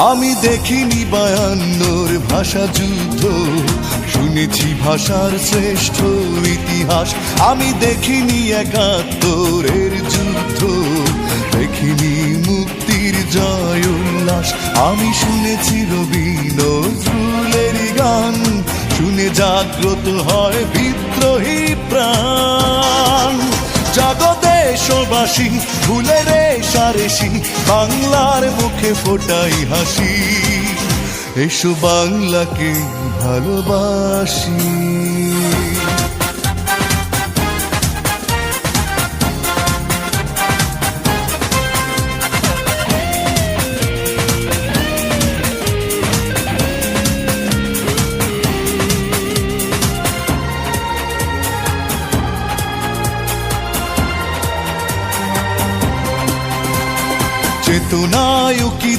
আমি দেখিনি 52 ভাষা যুদ্ধ, শুনেছি ভাষার শ্রেষ্ঠ ইতিহাস। আমি দেখিনি 71 যুদ্ধ, দেখিনি মুক্তির জয় উল্লাস। আমি শুনেছি রবি নজরুলের গান, শুনে জাগ্রত হয় বিদ্রোহী প্রাণ। জাগো দেশবাসী, ভুলে রেশারেশি, বাংলার মুখে ফোটাই হাসি। এসো বাংলাকে ভালোবাসি। চেতনায় কি